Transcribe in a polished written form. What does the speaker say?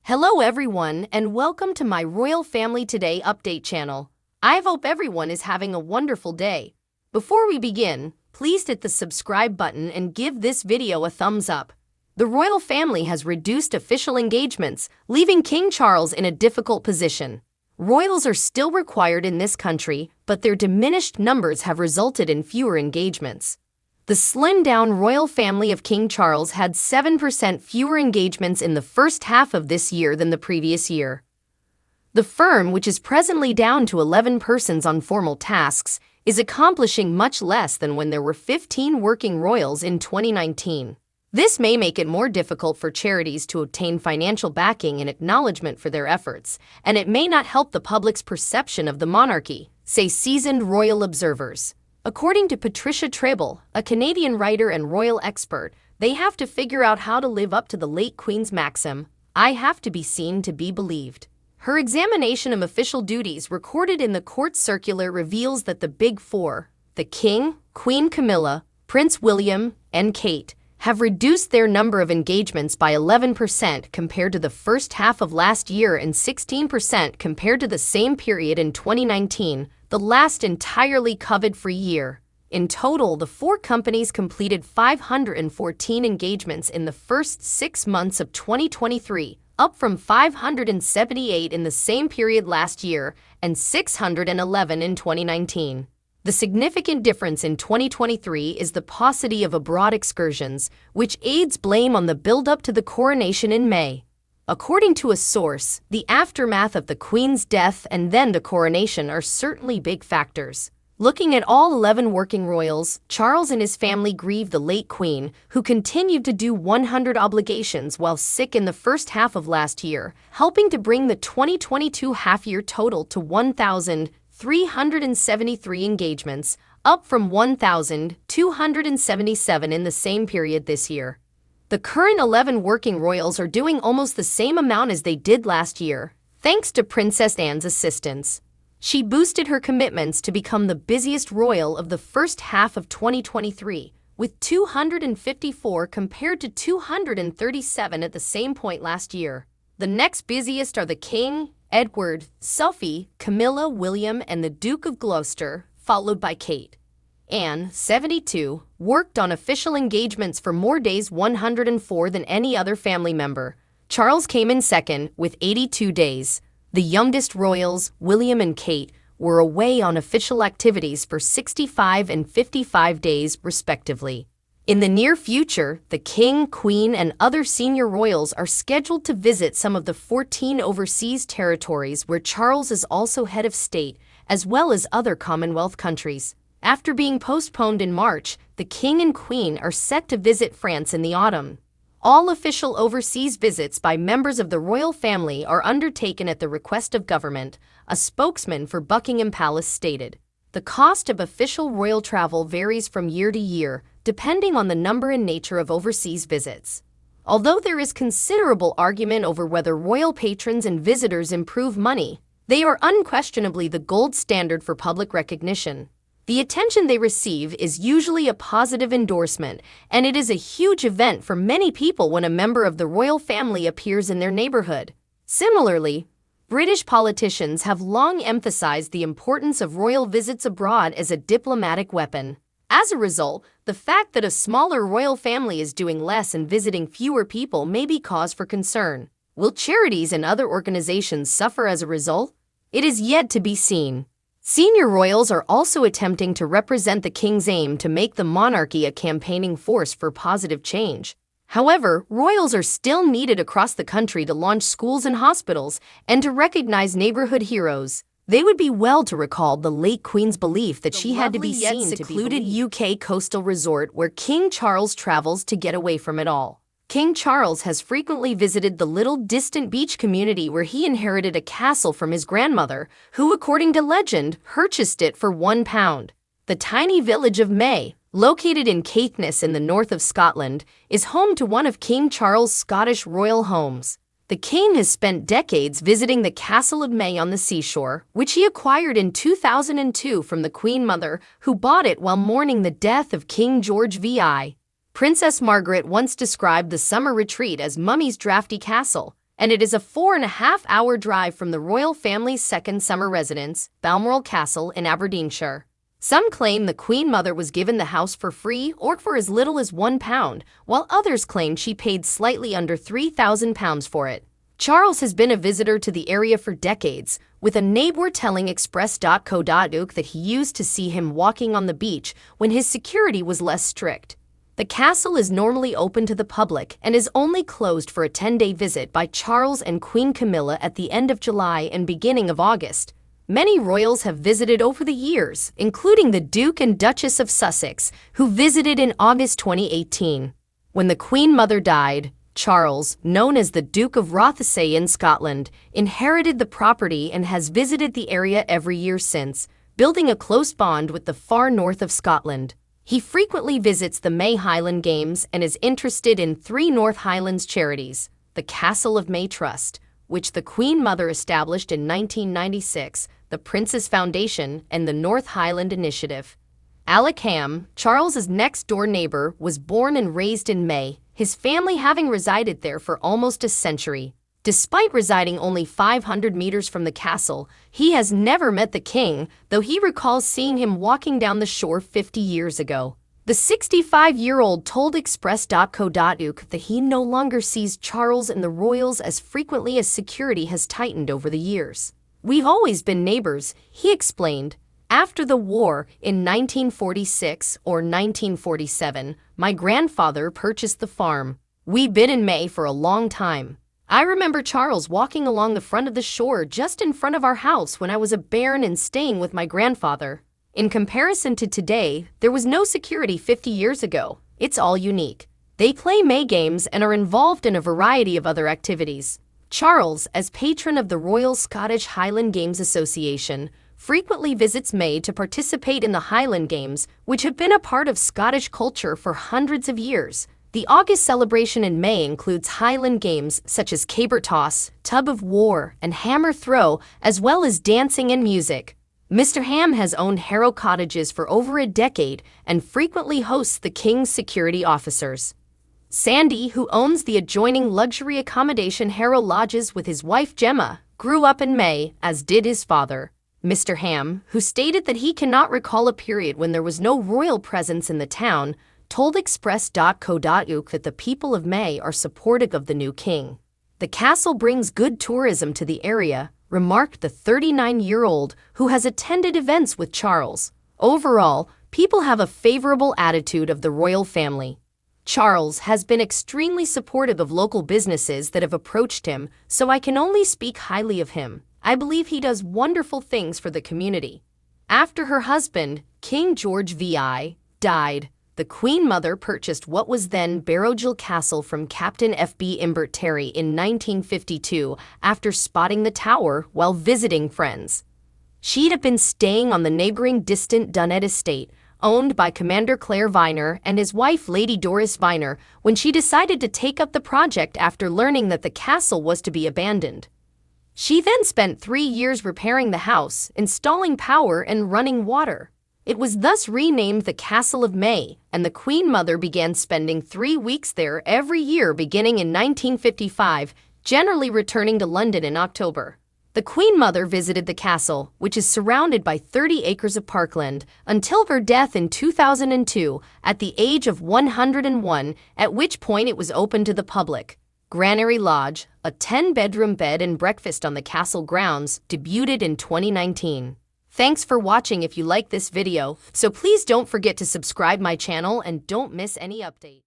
Hello everyone and welcome to my Royal Family Today update channel. I hope everyone is having a wonderful day. Before we begin, please hit the subscribe button and give this video a thumbs up. The royal family has reduced official engagements, leaving King Charles in a difficult position. Royals are still required in this country, but their diminished numbers have resulted in fewer engagements. The slimmed-down royal family of King Charles had 7% fewer engagements in the first half of this year than the previous year. The firm, which is presently down to 11 persons on formal tasks, is accomplishing much less than when there were 15 working royals in 2019. This may make it more difficult for charities to obtain financial backing and acknowledgement for their efforts, and it may not help the public's perception of the monarchy, say seasoned royal observers. According to Patricia Treble, a Canadian writer and royal expert, they have to figure out how to live up to the late Queen's maxim, "I have to be seen to be believed." Her examination of official duties recorded in the court circular reveals that the Big Four, the King, Queen Camilla, Prince William, and Kate, have reduced their number of engagements by 11% compared to the first half of last year and 16% compared to the same period in 2019, the last entirely COVID-free year. In total, the four companies completed 514 engagements in the first 6 months of 2023, up from 578 in the same period last year and 611 in 2019. The significant difference in 2023 is the paucity of abroad excursions, which aides blame on the build-up to the coronation in May. According to a source, the aftermath of the Queen's death and then the coronation are certainly big factors. Looking at all 11 working royals, Charles and his family grieve the late Queen, who continued to do 100 obligations while sick in the first half of last year, helping to bring the 2022 half-year total to 1,373 engagements, up from 1,277 in the same period this year. The current 11 working royals are doing almost the same amount as they did last year, thanks to Princess Anne's assistance. She boosted her commitments to become the busiest royal of the first half of 2023, with 254 compared to 237 at the same point last year. The next busiest are the King, Edward, Sophie, Camilla, William, and the Duke of Gloucester, followed by Kate. Anne, 72, worked on official engagements for more days 104 than any other family member. Charles came in second, with 82 days. The youngest royals, William and Kate, were away on official activities for 65 and 55 days, respectively. In the near future, the King, Queen, and other senior royals are scheduled to visit some of the 14 overseas territories where Charles is also head of state, as well as other Commonwealth countries. After being postponed in March, the King and Queen are set to visit France in the autumn. All official overseas visits by members of the royal family are undertaken at the request of government, a spokesman for Buckingham Palace stated. The cost of official royal travel varies from year to year, depending on the number and nature of overseas visits. Although there is considerable argument over whether royal patrons and visitors improve money, they are unquestionably the gold standard for public recognition. The attention they receive is usually a positive endorsement, and it is a huge event for many people when a member of the royal family appears in their neighborhood. Similarly, British politicians have long emphasized the importance of royal visits abroad as a diplomatic weapon. As a result, the fact that a smaller royal family is doing less and visiting fewer people may be cause for concern. Will charities and other organizations suffer as a result? It is yet to be seen. Senior royals are also attempting to represent the King's aim to make the monarchy a campaigning force for positive change. However, royals are still needed across the country to launch schools and hospitals and to recognize neighborhood heroes. They would be well to recall the late Queen's belief that she had to be seen to be believed. The secluded UK coastal resort where King Charles travels to get away from it all. King Charles has frequently visited the little distant beach community where he inherited a castle from his grandmother, who, according to legend, purchased it for £1. The tiny village of May, located in Caithness in the north of Scotland, is home to one of King Charles' Scottish royal homes. The King has spent decades visiting the Castle of May on the seashore, which he acquired in 2002 from the Queen Mother, who bought it while mourning the death of King George VI. Princess Margaret once described the summer retreat as Mummy's drafty castle. and it is a 4.5-hour drive from the royal family's second summer residence, Balmoral Castle in Aberdeenshire. Some claim the Queen Mother was given the house for free or for as little as £1, while others claim she paid slightly under £3,000 for it. Charles has been a visitor to the area for decades, with a neighbor telling Express.co.uk that he used to see him walking on the beach when his security was less strict. The castle is normally open to the public and is only closed for a 10-day visit by Charles and Queen Camilla at the end of July and beginning of August. Many royals have visited over the years, including the Duke and Duchess of Sussex, who visited in August 2018. When the Queen Mother died, Charles, known as the Duke of Rothesay in Scotland, inherited the property and has visited the area every year since, building a close bond with the far north of Scotland. He frequently visits the May Highland Games and is interested in three North Highlands charities: the Castle of May Trust, which the Queen Mother established in 1996, the Princess Foundation, and the North Highland Initiative. Alec Ham, Charles's next-door neighbor, was born and raised in May, his family having resided there for almost a century. Despite residing only 500 meters from the castle, he has never met the king, though he recalls seeing him walking down the shore 50 years ago. The 65-year-old told Express.co.uk that he no longer sees Charles and the royals as frequently as security has tightened over the years. "We've always been neighbors," he explained. "After the war, in 1946 or 1947, my grandfather purchased the farm. We've been in May for a long time. I remember Charles walking along the front of the shore just in front of our house when I was a bairn and staying with my grandfather. In comparison to today, there was no security 50 years ago. It's all unique." They play May games and are involved in a variety of other activities. Charles, as patron of the Royal Scottish Highland Games Association, frequently visits May to participate in the Highland Games, which have been a part of Scottish culture for hundreds of years. The August celebration in May includes Highland games such as caber toss, tug of war, and hammer throw, as well as dancing and music. Mr. Ham has owned Harrow Cottages for over a decade and frequently hosts the King's security officers. Sandy, who owns the adjoining luxury accommodation Harrow Lodges with his wife Gemma, grew up in May, as did his father. Mr. Ham, who stated that he cannot recall a period when there was no royal presence in the town, told Express.co.uk that the people of May are supportive of the new king. "The castle brings good tourism to the area," remarked the 39-year-old, who has attended events with Charles. "Overall, people have a favorable attitude of the royal family. Charles has been extremely supportive of local businesses that have approached him, so I can only speak highly of him. I believe he does wonderful things for the community." After her husband, King George VI, died, the Queen Mother purchased what was then Barrowgill Castle from Captain F.B. Imbert Terry in 1952 after spotting the tower while visiting friends. She'd have been staying on the neighboring distant Dunnet estate, owned by Commander Clare Viner and his wife Lady Doris Viner, when she decided to take up the project after learning that the castle was to be abandoned. She then spent 3 years repairing the house, installing power and running water. It was thus renamed the Castle of May, and the Queen Mother began spending 3 weeks there every year beginning in 1955, generally returning to London in October. The Queen Mother visited the castle, which is surrounded by 30 acres of parkland, until her death in 2002 at the age of 101, at which point it was open to the public. Granary Lodge, a 10-bedroom bed and breakfast on the castle grounds, debuted in 2019. Thanks for watching. If you like this video, so please don't forget to subscribe my channel and don't miss any update.